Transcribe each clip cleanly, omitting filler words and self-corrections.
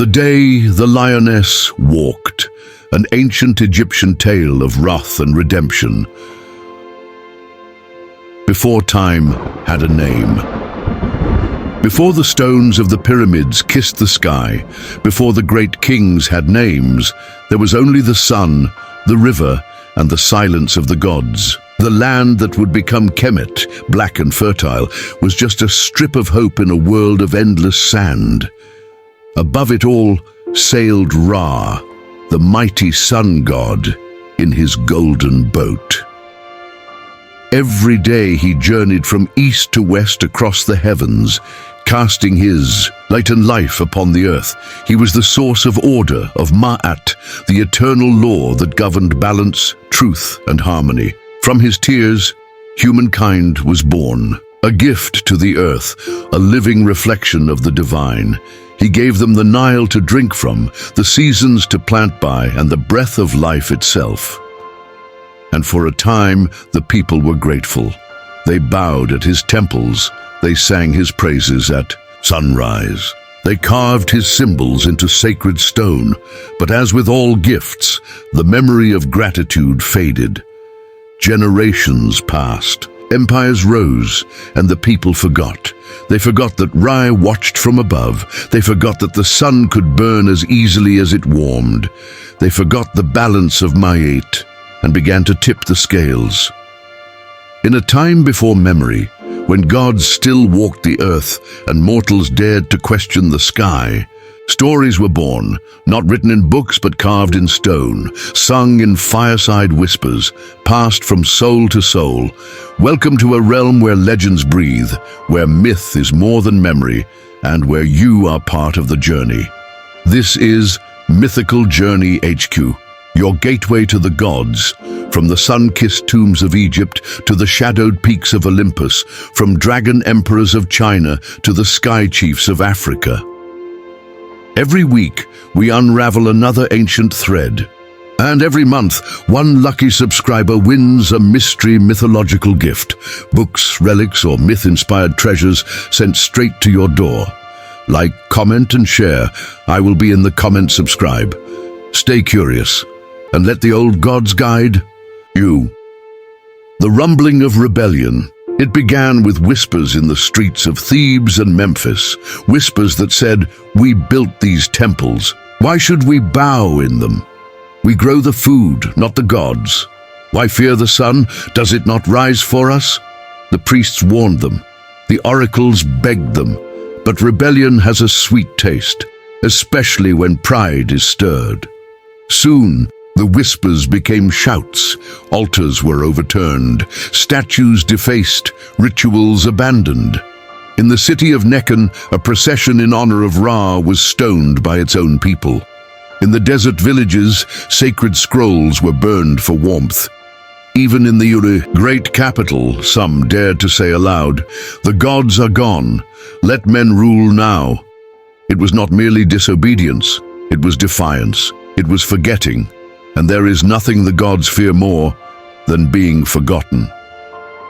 The day the lioness walked, an ancient Egyptian tale of wrath and redemption. Before time had a name. Before the stones of the pyramids kissed the sky, before the great kings had names, there was only the sun, the river, and the silence of the gods. The land that would become Sekhmet, black and fertile, was just a strip of hope in a world of endless sand. Above it all sailed Ra, the mighty sun god, in his golden boat. Every day he journeyed from east to west across the heavens, casting his light and life upon the earth. He was the source of order, of Ma'at, the eternal law that governed balance, truth, and harmony. From his tears, humankind was born, a gift to the earth, a living reflection of the divine. He gave them the Nile to drink from, the seasons to plant by, and the breath of life itself. And for a time, the people were grateful. They bowed at his temples. They sang his praises at sunrise. They carved his symbols into sacred stone. But as with all gifts, the memory of gratitude faded. Generations passed. Empires rose, and the people forgot. They forgot that Ra watched from above. They forgot that the sun could burn as easily as it warmed. They forgot the balance of Ma'at and began to tip the scales. In a time before memory, when gods still walked the earth and mortals dared to question the sky, stories were born, not written in books but carved in stone, sung in fireside whispers, passed from soul to soul. Welcome to a realm where legends breathe, where myth is more than memory, and where you are part of the journey. This is Mythical Journey HQ, your gateway to the gods, from the sun-kissed tombs of Egypt to the shadowed peaks of Olympus, from dragon emperors of China to the sky chiefs of Africa. Every week, we unravel another ancient thread. And every month, one lucky subscriber wins a mystery mythological gift, books, relics, or myth-inspired treasures sent straight to your door. Like, comment, and share. I will be in the comment. Subscribe. Stay curious, and let the old gods guide you. The rumbling of rebellion. It began with whispers in the streets of Thebes and Memphis, whispers that said, "We built these temples. Why should we bow in them? We grow the food, not the gods. Why fear the sun? Does it not rise for us?" The priests warned them. The oracles begged them. But rebellion has a sweet taste, especially when pride is stirred. Soon, the whispers became shouts. Altars were overturned, statues defaced, rituals abandoned. In the city of Nekhen, a procession in honor of Ra was stoned by its own people. In the desert villages, sacred scrolls were burned for warmth. Even in the great capital, some dared to say aloud, "The gods are gone. Let men rule now." It was not merely disobedience, it was defiance, it was forgetting. And there is nothing the gods fear more than being forgotten.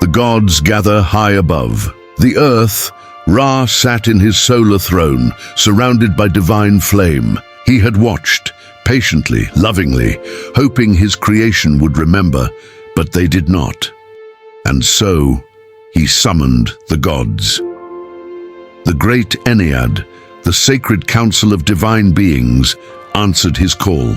The gods gather high above. The earth, Ra sat in his solar throne, surrounded by divine flame. He had watched, patiently, lovingly, hoping his creation would remember, but they did not. And so, he summoned the gods. The great Ennead, the sacred council of divine beings, answered his call.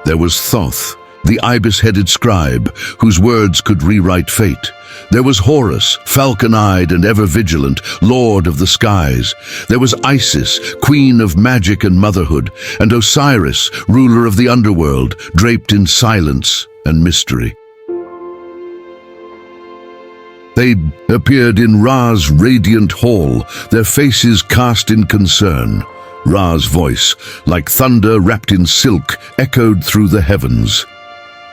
There was Thoth, the ibis-headed scribe, whose words could rewrite fate. There was Horus, falcon-eyed and ever-vigilant, lord of the skies. There was Isis, queen of magic and motherhood, and Osiris, ruler of the underworld, draped in silence and mystery. They appeared in Ra's radiant hall, their faces cast in concern. Ra's voice, like thunder wrapped in silk, echoed through the heavens.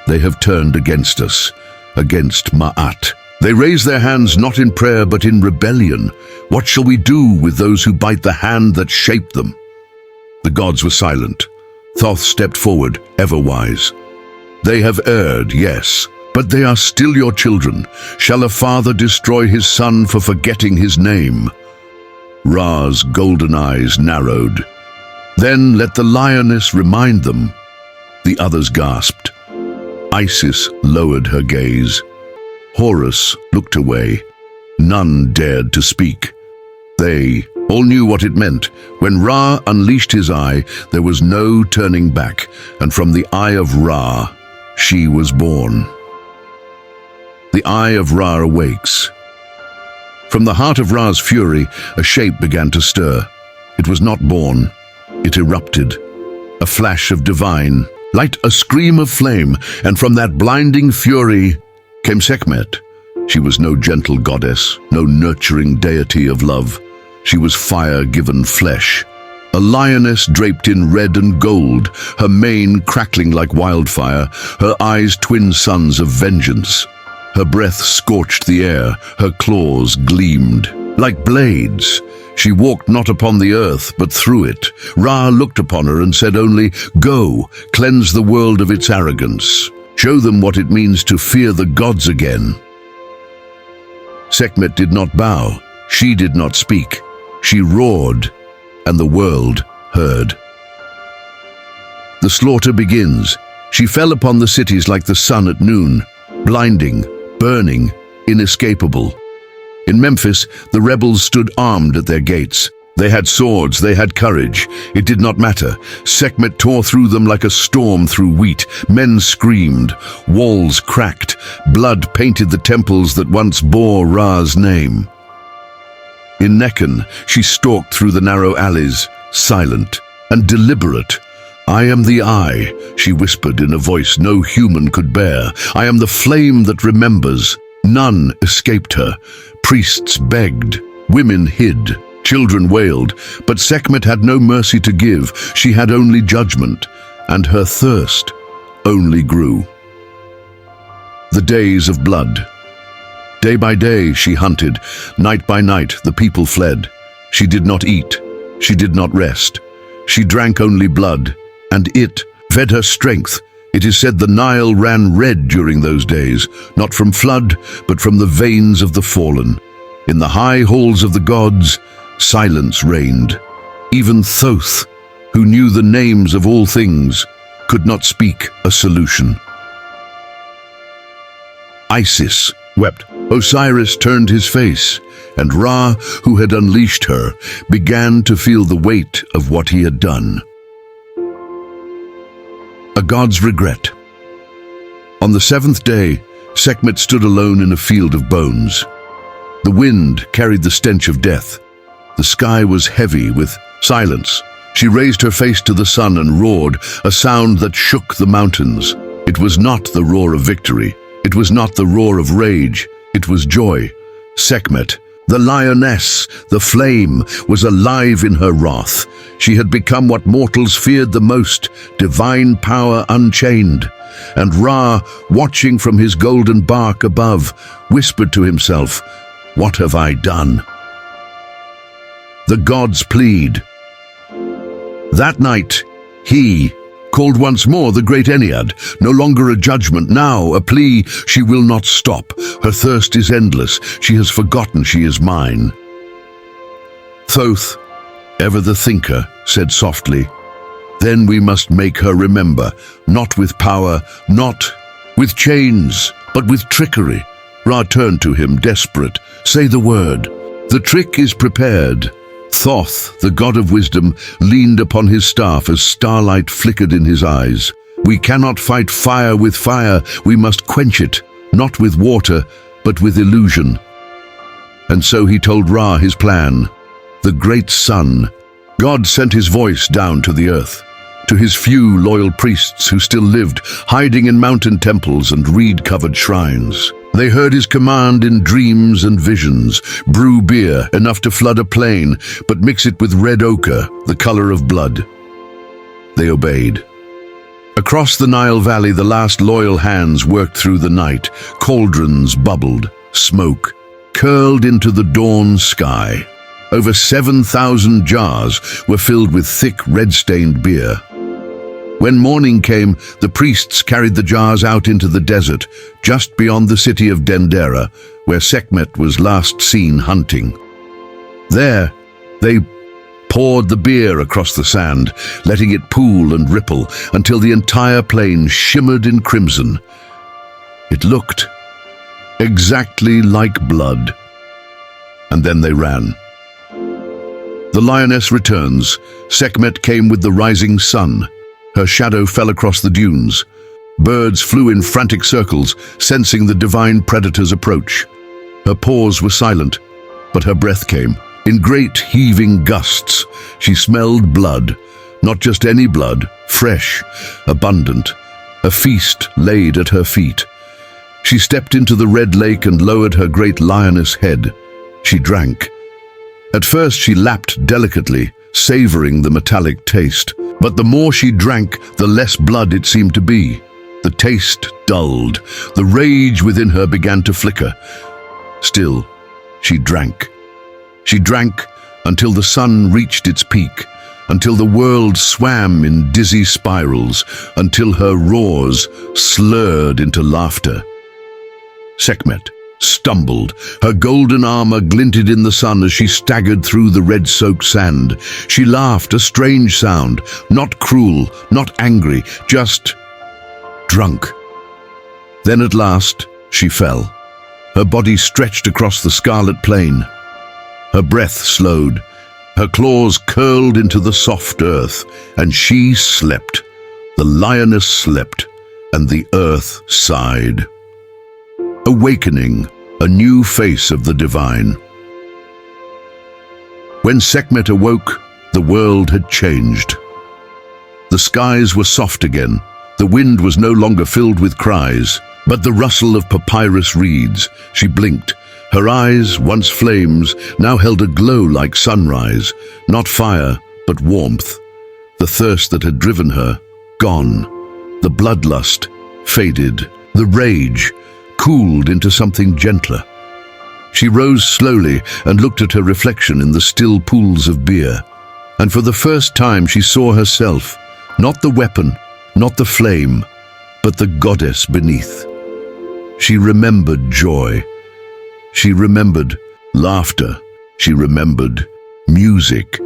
"They have turned against us, against Ma'at. They raise their hands not in prayer but in rebellion. What shall we do with those who bite the hand that shaped them?" The gods were silent. Thoth stepped forward, ever wise. "They have erred, yes, but they are still your children. Shall a father destroy his son for forgetting his name?" Ra's golden eyes narrowed. Then let the lioness remind them. The others gasped. Isis lowered her gaze. Horus looked away. None dared to speak. They all knew what it meant. When Ra unleashed his eye, there was no turning back, and from the eye of Ra, she was born. The eye of Ra awakes. From the heart of Ra's fury, a shape began to stir. It was not born. It erupted. A flash of divine light, a scream of flame, and from that blinding fury came Sekhmet. She was no gentle goddess, no nurturing deity of love. She was fire given flesh. A lioness draped in red and gold, her mane crackling like wildfire, her eyes twin suns of vengeance. Her breath scorched the air, her claws gleamed like blades. She walked not upon the earth, but through it. Ra looked upon her and said only, "Go, cleanse the world of its arrogance. Show them what it means to fear the gods again." Sekhmet did not bow. She did not speak. She roared, and the world heard. The slaughter begins. She fell upon the cities like the sun at noon, blinding, burning, inescapable. In Memphis, the rebels stood armed at their gates. They had swords, they had courage. It did not matter. Sekhmet tore through them like a storm through wheat. Men screamed, walls cracked, blood painted the temples that once bore Ra's name. In Nekhen, she stalked through the narrow alleys, silent and deliberate. "I am the Eye," she whispered in a voice no human could bear. "I am the flame that remembers." None escaped her. Priests begged, women hid, children wailed, but Sekhmet had no mercy to give. She had only judgment, and her thirst only grew. The days of blood. Day by day she hunted, night by night the people fled. She did not eat, she did not rest. She drank only blood, and it fed her strength. It is said the Nile ran red during those days, not from flood, but from the veins of the fallen. In the high halls of the gods, silence reigned. Even Thoth, who knew the names of all things, could not speak a solution. Isis wept. Osiris turned his face, and Ra, who had unleashed her, began to feel the weight of what he had done. A god's regret. On the seventh day, Sekhmet stood alone in a field of bones. The wind carried the stench of death. The sky was heavy with silence. She raised her face to the sun and roared, a sound that shook the mountains. It was not the roar of victory. It was not the roar of rage. It was joy. Sekhmet, the lioness, the flame, was alive in her wrath. She had become what mortals feared the most, divine power unchained. And Ra, watching from his golden bark above, whispered to himself, "What have I done?" The gods plead. That night, he called once more the great Ennead, no longer a judgment, now a plea. She will not stop. Her thirst is endless. She has forgotten she is mine. Thoth, ever the thinker, said softly, "Then we must make her remember, not with power, not with chains, but with trickery." Ra turned to him, desperate. "Say the word." "The trick is prepared." Thoth, the god of wisdom, leaned upon his staff as starlight flickered in his eyes. "We cannot fight fire with fire. We must quench it, not with water, but with illusion." And so he told Ra his plan. The great sun. God sent his voice down to the earth, to his few loyal priests who still lived, hiding in mountain temples and reed-covered shrines. They heard his command in dreams and visions. Brew beer, enough to flood a plain, but mix it with red ochre, the color of blood. They obeyed. Across the Nile Valley, the last loyal hands worked through the night. Cauldrons bubbled, smoke curled into the dawn sky. Over 7,000 jars were filled with thick, red-stained beer. When morning came, the priests carried the jars out into the desert, just beyond the city of Dendera, where Sekhmet was last seen hunting. There, they poured the beer across the sand, letting it pool and ripple until the entire plain shimmered in crimson. It looked exactly like blood. And then they ran. The lioness returns. Sekhmet came with the rising sun. Her shadow fell across the dunes. Birds flew in frantic circles, sensing the divine predator's approach. Her paws were silent, but her breath came. In great heaving gusts, she smelled blood. Not just any blood, fresh, abundant. A feast laid at her feet. She stepped into the red lake and lowered her great lioness head. She drank. At first she lapped delicately, savoring the metallic taste. But the more she drank, the less blood it seemed to be. The taste dulled. The rage within her began to flicker. Still, she drank. She drank until the sun reached its peak, until the world swam in dizzy spirals, until her roars slurred into laughter. Sekhmet stumbled. Her golden armor glinted in the sun as she staggered through the red-soaked sand. She laughed, a strange sound, not cruel, not angry, just drunk. Then at last, she fell. Her body stretched across the scarlet plain. Her breath slowed. Her claws curled into the soft earth, and she slept. The lioness slept, and the earth sighed. Awakening, a new face of the divine. When Sekhmet awoke, the world had changed. The skies were soft again. The wind was no longer filled with cries, but the rustle of papyrus reeds. She blinked. Her eyes, once flames, now held a glow like sunrise, not fire, but warmth. The thirst that had driven her, gone. The bloodlust faded. The rage cooled into something gentler. She rose slowly and looked at her reflection in the still pools of beer. And for the first time she saw herself, not the weapon, not the flame, but the goddess beneath. She remembered joy. She remembered laughter. She remembered music.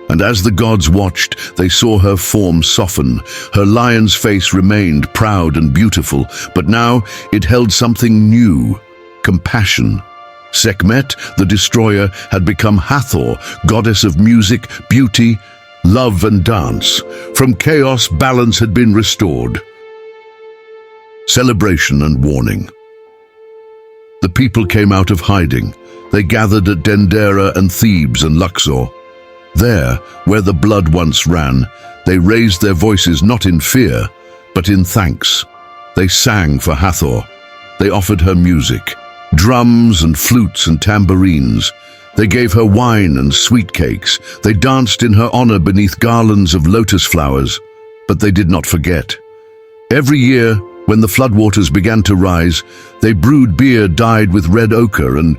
And as the gods watched, they saw her form soften. Her lion's face remained proud and beautiful, but now it held something new, compassion. Sekhmet, the destroyer, had become Hathor, goddess of music, beauty, love and dance. From chaos, balance had been restored. Celebration and warning. The people came out of hiding. They gathered at Dendera and Thebes and Luxor. There, where the blood once ran, they raised their voices not in fear, but in thanks. They sang for Hathor. They offered her music, drums and flutes and tambourines. They gave her wine and sweet cakes. They danced in her honor beneath garlands of lotus flowers. But they did not forget. Every year, when the floodwaters began to rise, they brewed beer dyed with red ochre and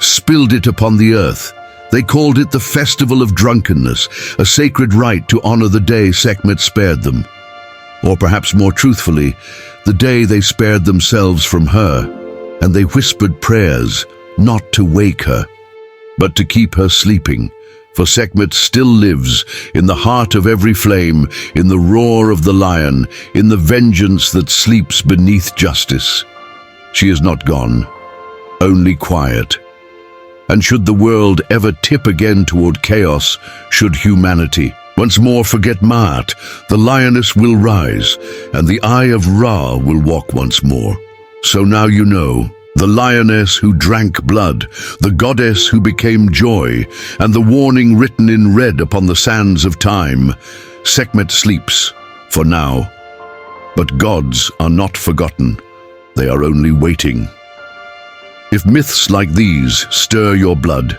spilled it upon the earth. They called it the Festival of Drunkenness, a sacred rite to honor the day Sekhmet spared them. Or perhaps more truthfully, the day they spared themselves from her, and they whispered prayers, not to wake her, but to keep her sleeping, for Sekhmet still lives in the heart of every flame, in the roar of the lion, in the vengeance that sleeps beneath justice. She is not gone, only quiet. And should the world ever tip again toward chaos, should humanity once more forget Maat, the lioness will rise, and the Eye of Ra will walk once more. So now you know, the lioness who drank blood, the goddess who became joy, and the warning written in red upon the sands of time. Sekhmet sleeps, for now. But gods are not forgotten. They are only waiting. If myths like these stir your blood,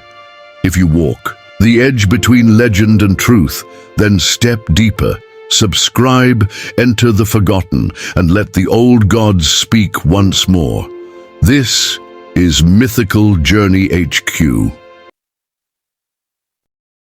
if you walk the edge between legend and truth, then step deeper, subscribe, enter the forgotten, and let the old gods speak once more. This is Mythical Journey HQ.